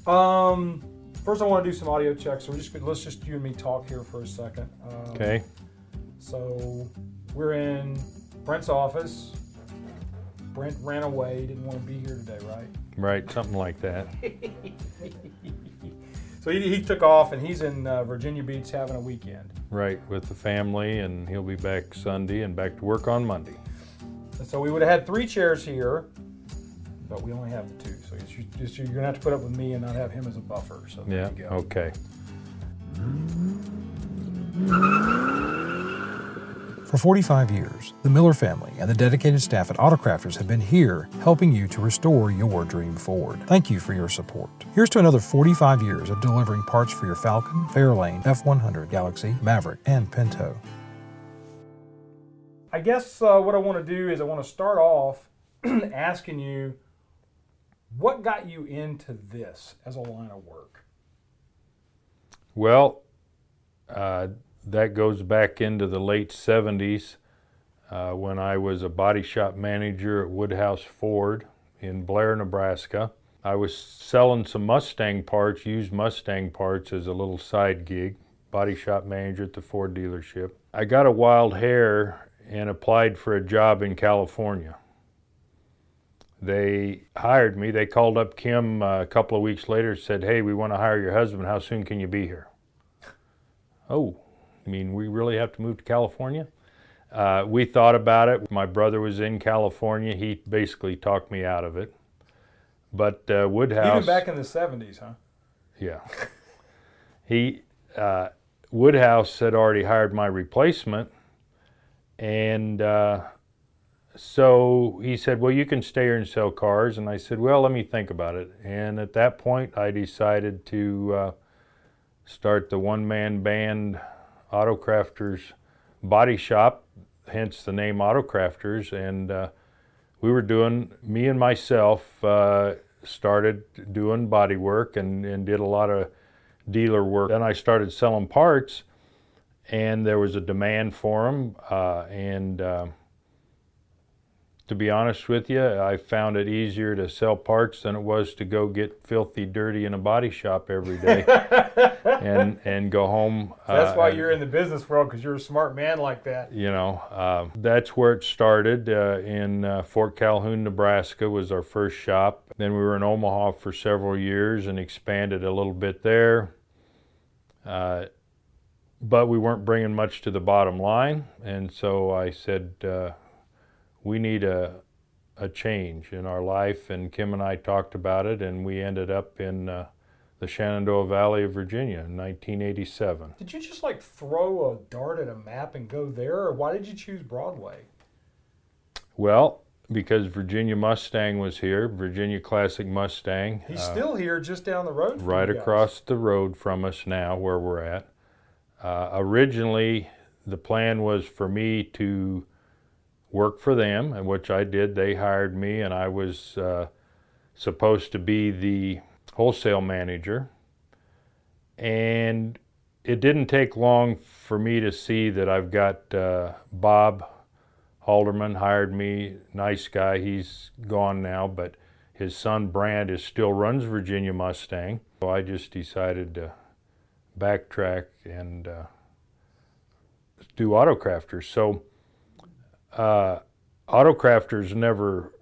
First I want to do some audio checks, so let's just you and me talk here for a second. Okay. So we're in Brent's office. Brent ran away, didn't want to be here today, right? Right, something like that. So he took off, and he's in Virginia Beach having a weekend. Right, with the family, and he'll be back Sunday and back to work on Monday. And so we would have had 3 chairs here, but we only have the 2. So you're going to have to put up with me and not have him as a buffer. So there Yeah, you go. okay. For 45 years, the Miller family and the dedicated staff at Auto Krafters have been here helping you to restore your dream Ford. Thank you for your support. Here's to another 45 years of delivering parts for your Falcon, Fairlane, F-100, Galaxie, Maverick, and Pinto. I guess what I want to do is I want to start off asking you, what got you into this as a line of work? Well, that goes back into the late 70s when I was a body shop manager at Woodhouse Ford in Blair, Nebraska. I was selling some Mustang parts, used Mustang parts as a little side gig, body shop manager at the Ford dealership. I got a wild hair and applied for a job in California. They hired me. They called up Kim a couple of weeks later and said, "Hey, we want to hire your husband. How soon can you be here?" Oh. I mean, we really have to move to California? We thought about it. My brother was in California. He basically talked me out of it. But Woodhouse... Even back in the 70s, huh? Yeah. Woodhouse had already hired my replacement. And so he said, well, you can stay here and sell cars. And I said, well, let me think about it. And at that point, I decided to start the one-man band Auto Krafters body shop, hence the name Auto Krafters, and me and myself started doing body work and did a lot of dealer work. Then I started selling parts, and there was a demand for them, to be honest with you, I found it easier to sell parts than it was to go get filthy dirty in a body shop every day and go home. So that's why you're in the business world, because you're a smart man like that. You know, that's where it started. In Fort Calhoun, Nebraska was our first shop. Then we were in Omaha for several years and expanded a little bit there. But we weren't bringing much to the bottom line, and so I said, we need a change in our life, and Kim and I talked about it, and we ended up in the Shenandoah Valley of Virginia in 1987. Did you just like throw a dart at a map and go there, or why did you choose Broadway? Well, because Virginia Mustang was here, Virginia Classic Mustang. He's still here just down the road from right you guys. Across the road from us now, where we're at. Originally, the plan was for me to work for them, and which I did. They hired me, and I was supposed to be the wholesale manager. And it didn't take long for me to see that I've got Bob Halderman hired me, nice guy. He's gone now, but his son Brand still runs Virginia Mustang. So I just decided to backtrack and do Auto Krafters. So Auto Krafters never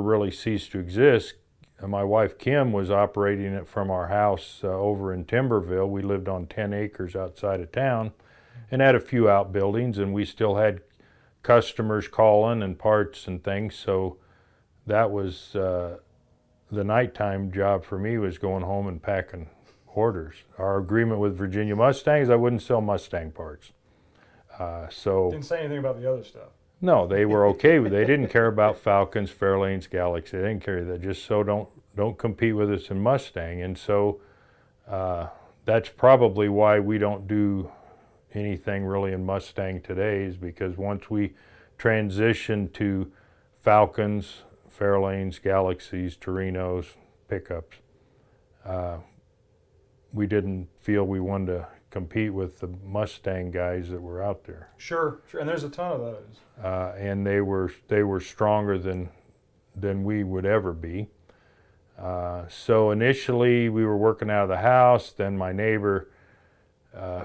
really ceased to exist. My wife Kim was operating it from our house over in Timberville. We lived on 10 acres outside of town and had a few outbuildings, and we still had customers calling and parts and things. So that was the nighttime job for me, was going home and packing orders. Our agreement with Virginia Mustangs, I wouldn't sell Mustang parts. Didn't say anything about the other stuff. No, they were okay with it. They didn't care about Falcons, Fairlanes, Galaxie. They didn't care that. Just so don't compete with us in Mustang. And so that's probably why we don't do anything really in Mustang today, is because once we transitioned to Falcons, Fairlanes, Galaxies, Torinos, pickups, we didn't feel we wanted to compete with the Mustang guys that were out there. Sure, and there's a ton of those. And they were stronger than we would ever be. So initially we were working out of the house. Then my neighbor,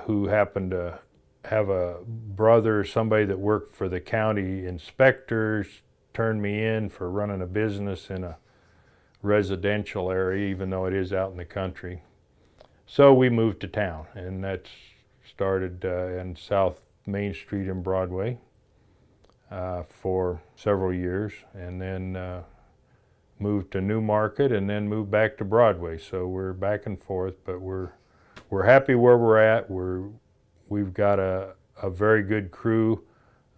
who happened to have a brother, somebody that worked for the county inspectors, turned me in for running a business in a residential area, even though it is out in the country. So we moved to town, and that started in South Main Street in Broadway for several years, and then moved to Newmarket, and then moved back to Broadway. So we're back and forth, but we're happy where we're at. We've got a very good crew.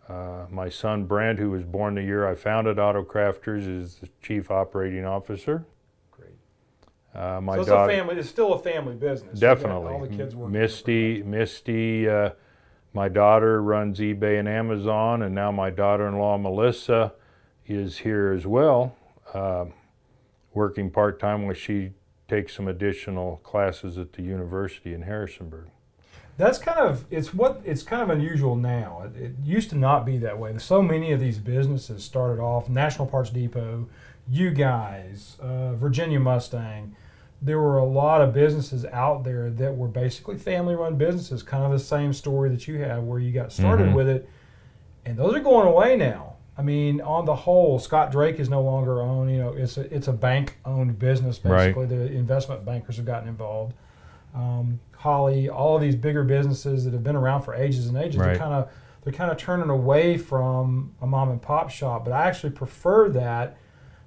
My son Brent, who was born the year I founded Auto Krafters, is the chief operating officer. Great. My So it's daughter, a family. It's still a family business. definitely. All the kids work. Misty, my daughter runs eBay and Amazon, and now my daughter-in-law Melissa is here as well, working part-time while she takes some additional classes at the university in Harrisonburg. That's kind of it's kind of unusual now. It used to not be that way. So many of these businesses started off National Parts Depot, you guys, Virginia Mustang. There were a lot of businesses out there that were basically family-run businesses, kind of the same story that you have, where you got started with it, and those are going away now. I mean, on the whole, Scott Drake is no longer owned. You know, it's a bank-owned business basically. The investment bankers have gotten involved. Holly, all of these bigger businesses that have been around for ages and ages, they're kind of turning away from a mom and pop shop. But I actually prefer that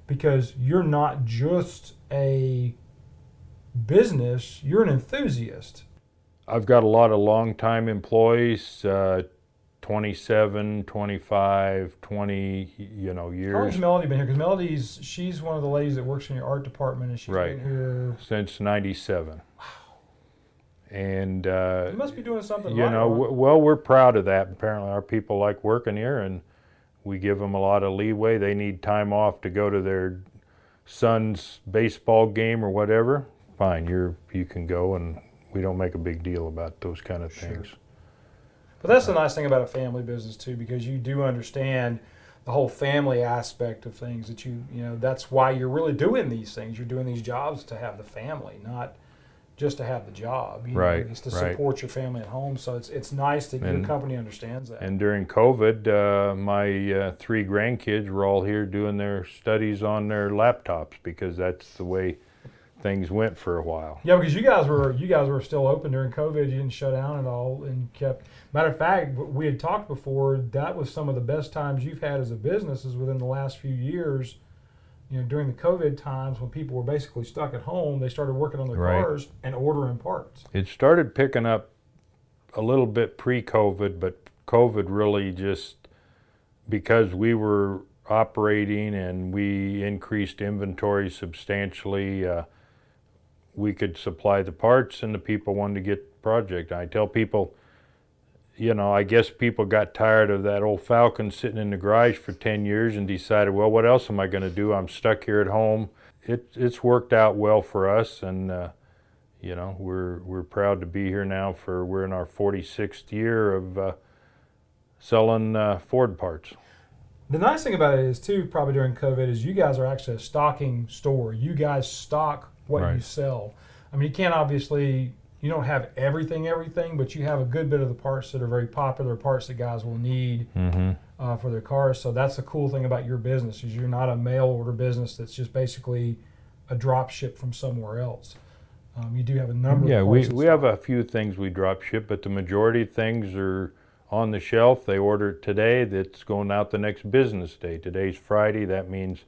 because you're not just a business, you're an enthusiast. I've got a lot of long-time employees, 27, 25, 20, years. How long has Melody been here? Because she's one of the ladies that works in your art department, and she's been here since '97. Wow. And you must be doing something well, we're proud of that. Apparently our people like working here, and we give them a lot of leeway. They need time off to go to their son's baseball game or whatever. Fine, you can go, and we don't make a big deal about those kind of things. But that's the nice thing about a family business too, because you do understand the whole family aspect of things. That you know that's why you're really doing these things. You're doing these jobs to have the family, not just to have the job. You know, it's to support your family at home. So it's nice that your company understands that. And during COVID, my 3 grandkids were all here doing their studies on their laptops, because that's the way things went for a while. Yeah, because you guys were still open during COVID. You didn't shut down at all, and kept. Matter of fact, we had talked before. That was some of the best times you've had as a business is within the last few years. You know, during the COVID times when people were basically stuck at home, they started working on their cars and ordering parts. It started picking up a little bit pre-COVID, but COVID really just, because we were operating and we increased inventory substantially, we could supply the parts and the people wanted to get the project. I tell people, I guess people got tired of that old Falcon sitting in the garage for 10 years and decided, well, what else am I going to do? I'm stuck here at home. It's worked out well for us, and we're proud to be here now. We're in our 46th year of selling Ford parts. The nice thing about it is too, probably during COVID, is you guys are actually a stocking store. You guys stock what you sell. I mean, you can't obviously. You don't have everything, but you have a good bit of the parts that are very popular, parts that guys will need for their cars. So that's the cool thing about your business, is you're not a mail order business that's just basically a drop ship from somewhere else. You do have a number of parts. Yeah, we have a few things we drop ship, but the majority of things are on the shelf. They order it today, that's going out the next business day. Today's Friday, that means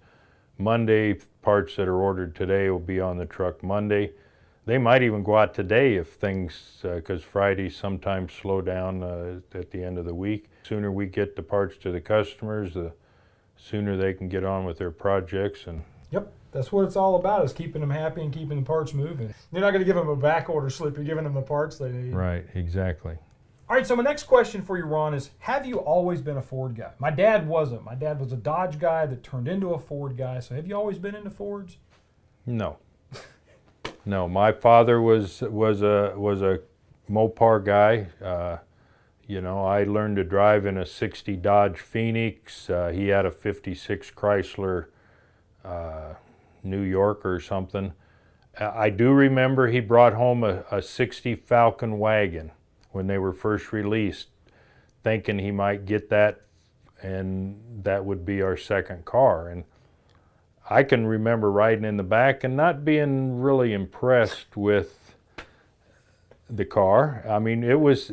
Monday, parts that are ordered today will be on the truck Monday. They might even go out today if things, because Fridays sometimes slow down at the end of the week. The sooner we get the parts to the customers, the sooner they can get on with their projects. And yep, that's what it's all about, is keeping them happy and keeping the parts moving. You're not going to give them a back order slip, you're giving them the parts they need. Right, exactly. All right, so my next question for you, Ron, is have you always been a Ford guy? My dad wasn't. My dad was a Dodge guy that turned into a Ford guy. So have you always been into Fords? No. No, my father was a Mopar guy. I learned to drive in a '60 Dodge Phoenix. He had a '56 Chrysler New York or something. I do remember he brought home a 60 Falcon wagon when they were first released, thinking he might get that and that would be our second car. And I can remember riding in the back and not being really impressed with the car. I mean, it was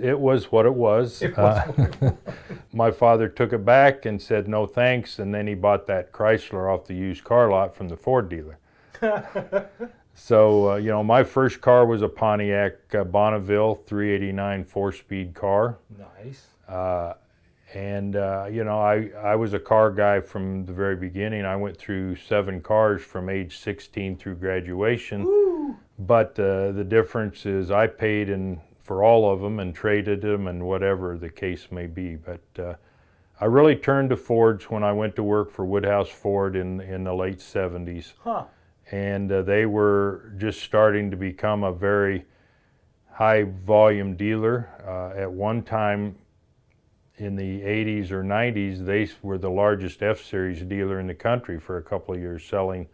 what it was. My father took it back and said no thanks, and then he bought that Chrysler off the used car lot from the Ford dealer. So, you know, my first car was a Pontiac Bonneville 389 4-speed car. Nice. You know, I was a car guy from the very beginning. I went through 7 cars from age 16 through graduation. Woo. But the difference is I paid for all of them and traded them and whatever the case may be. But I really turned to Fords when I went to work for Woodhouse Ford in the late 70s. Huh. And they were just starting to become a very high volume dealer. At one time in the 80s or 90s, they were the largest F-Series dealer in the country for a couple of years, selling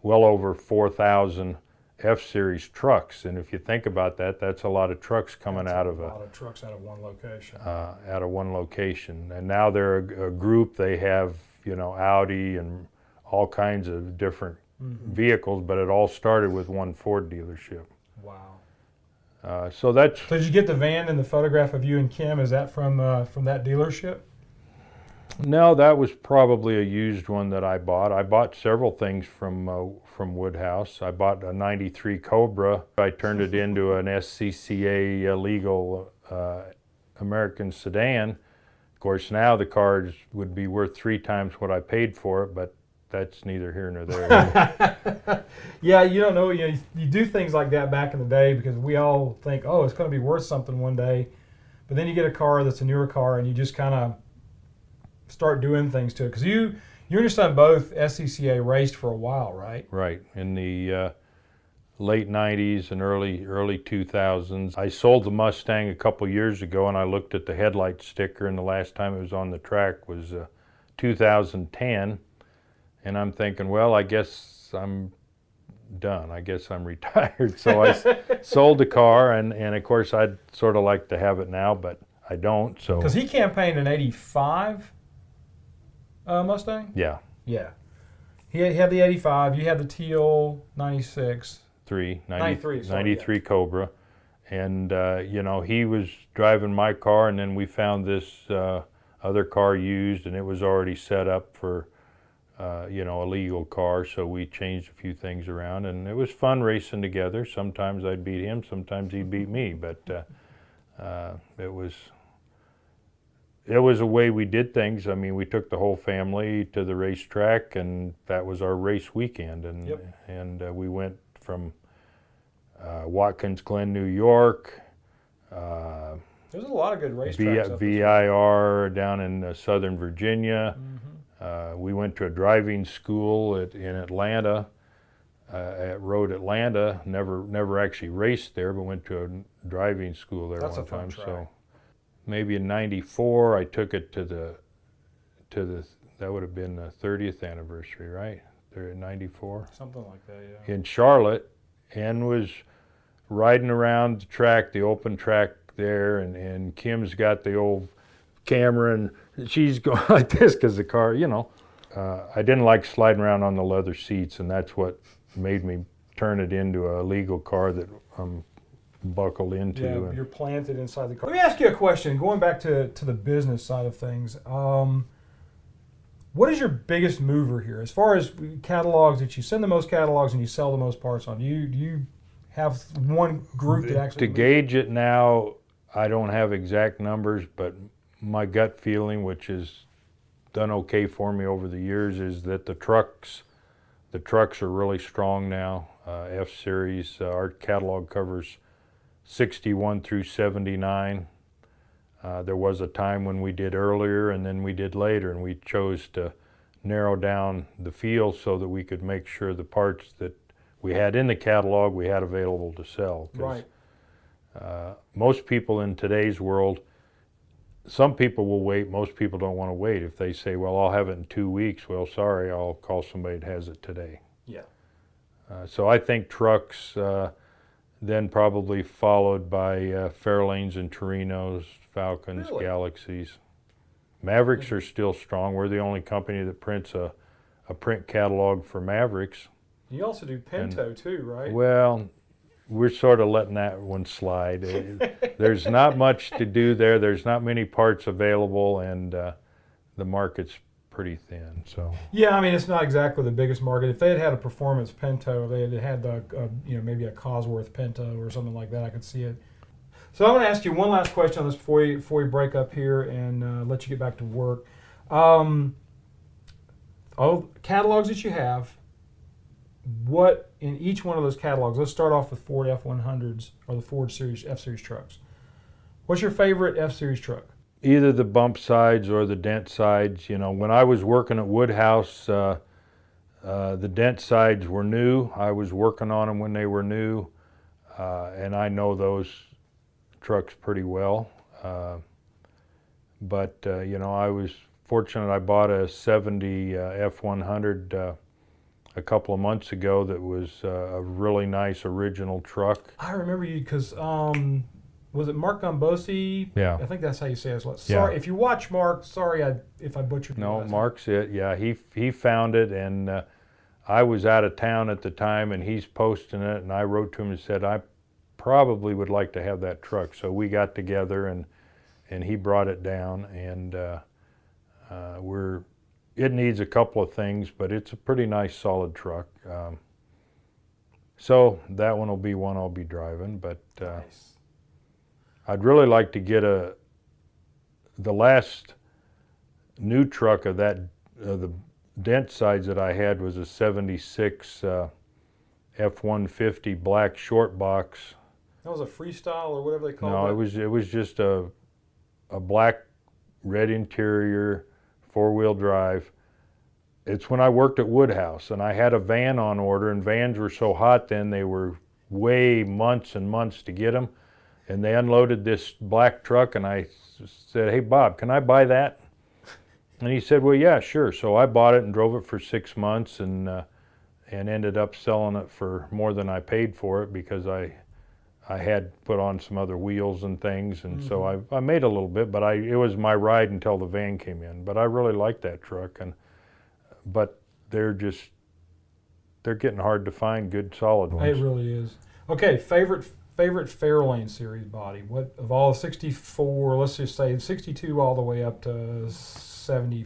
well over 4,000 F-Series trucks. And if you think about that, that's a lot of trucks coming out of a lot of trucks out of one location. Out of one location. And now they're a group. They have, you know, Audi and all kinds of different vehicles, but it all started with one Ford dealership. Wow. So that's. So did you get the van and the photograph of you and Kim? Is that from that dealership? No, that was probably a used one that I bought. I bought several things from Woodhouse. I bought a '93 Cobra. I turned it into an SCCA legal American sedan. Of course, now the cars would be worth 3 times what I paid for it, but that's neither here nor there. Yeah, you don't know. You do things like that back in the day because we all think, oh, it's going to be worth something one day. But then you get a car that's a newer car and you just kind of start doing things to it. Because you and your son both SCCA raced for a while, right? Right. In the late 90s and early 2000s. I sold the Mustang a couple years ago and I looked at the headlight sticker, and the last time it was on the track was 2010. And I'm thinking, well, I guess I'm done. I guess I'm retired. So I sold the car, and of course I'd sort of like to have it now, but I don't. So because he campaigned an '85 Mustang. Yeah. Yeah. He had the '85. You had the teal '96. 93 Cobra, and you know, he was driving my car, and then we found this other car used, and it was already set up for you know, a legal car, so we changed a few things around, and it was fun racing together. Sometimes I'd beat him, sometimes he'd beat me, but it was a way we did things. I mean, we took the whole family to the racetrack, and that was our race weekend, and Yep. and we went from Watkins Glen, New York, There's a lot of good racetracks. VIR down in Southern Virginia. We went to a driving school in Atlanta, at Road Atlanta. Never actually raced there, but went to a driving school there. That's one a fun time. track. So maybe in '94, I took it to the that would have been the 30th anniversary, right? There in '94. Something like that, yeah. In Charlotte, and was riding around the track, the open track there, and Kim's got the old camera, and she's going like this because the car, you know, I didn't like sliding around on the leather seats, and that's what made me turn it into a legal car that I'm buckled into. Yeah, you're planted inside the car. Let me ask you a question, going back to the business side of things. What is your biggest mover here? As far as catalogs, that you send the most catalogs and you sell the most parts on, do you have one group that actually... To gauge it now, I don't have exact numbers, but my gut feeling, which has done okay for me over the years, is that the trucks are really strong now. F-Series, our catalog covers 61 through 79. There was a time when we did earlier and then we did later, and we chose to narrow down the field so that we could make sure the parts that we had in the catalog we had available to sell. Right. Most people in today's world, some people will wait, most people don't want to wait. If they say, well, I'll have it in 2 weeks, well, sorry, I'll call somebody that has it today. Yeah. So I think trucks, then probably followed by Fairlanes and Torinos, Falcons, Really? Galaxies. Mavericks are still strong. We're the only company that prints a print catalog for Mavericks. You also do Pinto too, right? Well, we're sort of letting that one slide. There's not much to do there. There's not many parts available, and the market's pretty thin. So Yeah, I mean it's not exactly the biggest market. If they had a performance Pinto, they had maybe a Cosworth Pinto or something like that, I could see it. So I'm going to ask you one last question on this before we break up here and let you get back to work. All catalogs that you have, what in each one of those catalogs? Let's start off with Ford F100s or the Ford Series F-Series trucks. What's your favorite F-Series truck? either the bump sides or the dent sides. You know, when I was working at Woodhouse, the dent sides were new. I was working on them when they were new, and I know those trucks pretty well. But you know, I was fortunate. I bought a 70 F100 a couple of months ago that was a really nice original truck. I remember you because was it Mark Gombosi? Yeah. I think that's how you say it. Sorry, if you watch Mark, sorry if I butchered your No, last name. Mark's it. Yeah, he found it, and I was out of town at the time, and he's posting it, and I wrote to him and said I probably would like to have that truck. So we got together, and he brought it down, and it needs a couple of things, but it's a pretty nice solid truck. So that one will be one I'll be driving, but Nice. I'd really like to get the last new truck of that, the dent sides that I had was a 76 F-150 black short box. That was a freestyle or whatever they call it. No, it was just a black red interior, four-wheel drive. It's when I worked at Woodhouse, and I had a van on order, and vans were so hot then, they were way months and months to get them. And they unloaded this black truck, and I said, "Hey, Bob, can I buy that?" And he said, "Well, yeah, sure." So I bought it and drove it for 6 months, and ended up selling it for more than I paid for it because I had put on some other wheels and things, and so I made a little bit, but it was my ride until the van came in. But I really liked that truck, but they're getting hard to find good solid ones. It really is. Okay, favorite Fairlane series body. What of all the 64? Let's just say 62 all the way up to 70,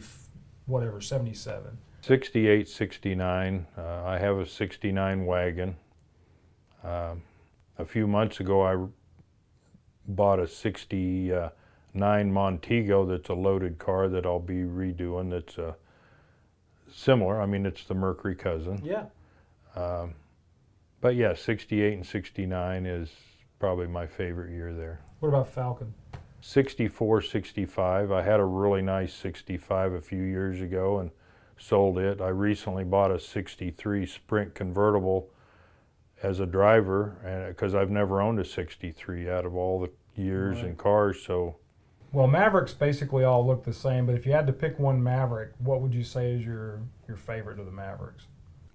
whatever 77. 68, 69. I have a 69 wagon. A few months ago, I bought a 69 Montego that's a loaded car that I'll be redoing. That's similar. I mean, it's the Mercury cousin. Yeah. But yeah, 68 and 69 is probably my favorite year there. What about Falcon? 64, 65. I had a really nice 65 a few years ago and sold it. I recently bought a 63 Sprint convertible as a driver, because I've never owned a 63 out of all the years and cars. So, well, Mavericks basically all look the same, but if you had to pick one Maverick, what would you say is your favorite of the Mavericks?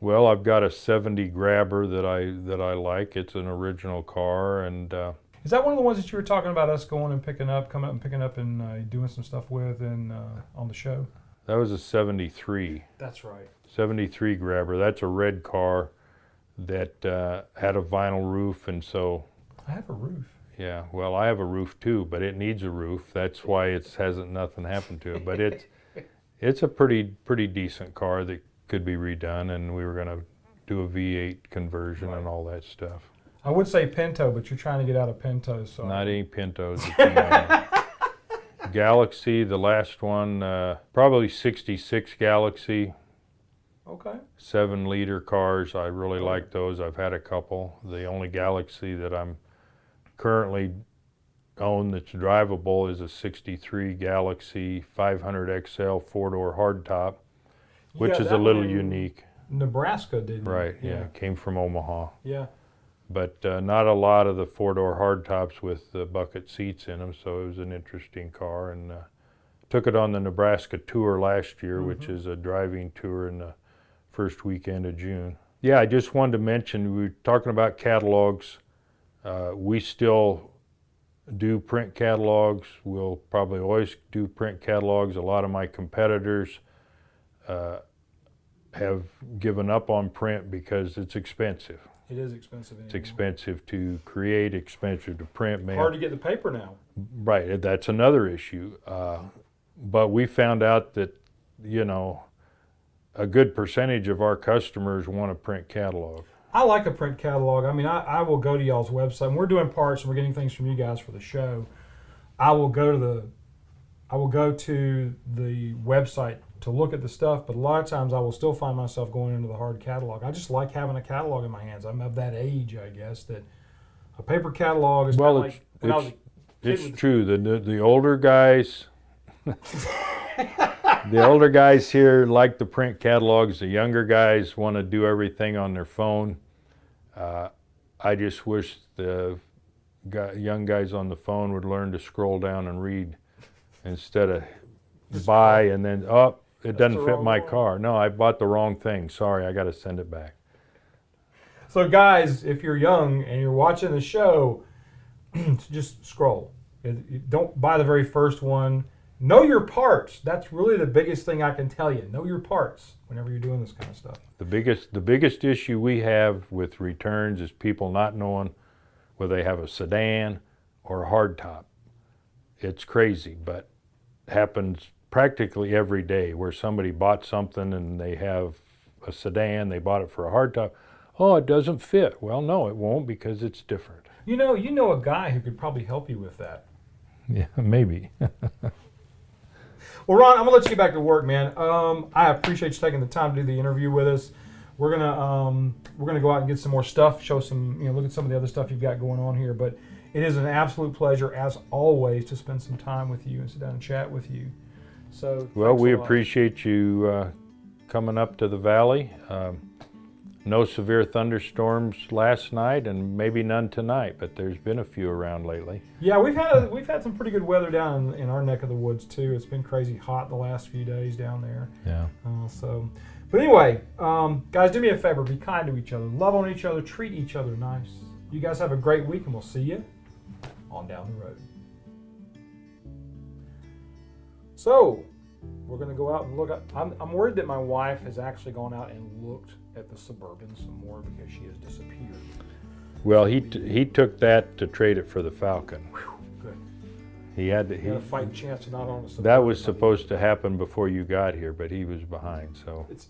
well, I've got a 70 Grabber that I like. It's an original car, and Is that one of the ones that you were talking about us going and coming up and picking up and doing some stuff with and on the show? that was a 73. That's right. 73 Grabber. That's a red car that had a vinyl roof, and so I have a roof. yeah. Well, I have a roof too, but it needs a roof. That's why nothing happened to it. But it's a pretty decent car that could be redone, and we were going to do a V8 conversion and all that stuff. I would say Pinto, but you're trying to get out of Pinto, so. Not any Pintos. Galaxie, the last one, probably 66 Galaxie. Okay. 7-liter cars. I really like those. I've had a couple. The only Galaxie that I'm currently own that's drivable is a 63 Galaxie 500 XL 4-door hardtop, which Yeah, is a that little one in unique. Nebraska, didn't it? Right, yeah. Came from Omaha. Yeah. But not a lot of the 4-door hardtops with the bucket seats in them, so it was an interesting car. And took it on the Nebraska tour last year, which is a driving tour in the first weekend of June. Yeah, I just wanted to mention, we were talking about catalogs. We still do print catalogs. We'll probably always do print catalogs. A lot of my competitors have given up on print because it's expensive. It is expensive anymore. It's expensive to create, expensive to print, mail. Hard to get the paper now. Right, that's another issue. But we found out that, a good percentage of our customers want a print catalog. I like a print catalog. I mean, I will go to y'all's website. When we're doing parts and we're getting things from you guys for the show, I will go to the website to look at the stuff, but a lot of times I will still find myself going into the hard catalog. I just like having a catalog in my hands. I'm of that age, I guess, that a paper catalog is kind of like when I was a kid. It's true. The older guys, the older guys here like the print catalogs. The younger guys want to do everything on their phone. I just wish the young guys on the phone would learn to scroll down and read instead of buy and then, it doesn't fit my car. No, I bought the wrong thing. Sorry, I got to send it back. So guys, if you're young and you're watching the show, just scroll. Don't buy the very first one. Know your parts. That's really the biggest thing I can tell you. Know your parts whenever you're doing this kind of stuff. The biggest issue we have with returns is people not knowing whether they have a sedan or a hardtop. It's crazy, but it happens practically every day where somebody bought something and they have a sedan, they bought it for a hardtop. Oh, it doesn't fit. Well, no, it won't because it's different. You know a guy who could probably help you with that. Yeah, maybe. Well, Ron, I'm gonna let you get back to work, man. I appreciate you taking the time to do the interview with us. We're gonna go out and get some more stuff, show some, look at some of the other stuff you've got going on here. But it is an absolute pleasure, as always, to spend some time with you and sit down and chat with you. So, well, we appreciate you coming up to the valley. No severe thunderstorms last night, and maybe none tonight, but there's been a few around lately. Yeah, we've had some pretty good weather down in our neck of the woods too. It's been crazy hot the last few days down there. Yeah. But anyway, guys, do me a favor: be kind to each other, love on each other, treat each other nice. You guys have a great week, and we'll see you on down the road. So, we're going to go out and look up. I'm worried that my wife has actually gone out and looked at the Suburban some more because she has disappeared. Well, he took that to trade it for the Falcon. Whew, good. He had a fighting chance to not own a Suburban. That was supposed to happen before you got here, but he was behind. So it's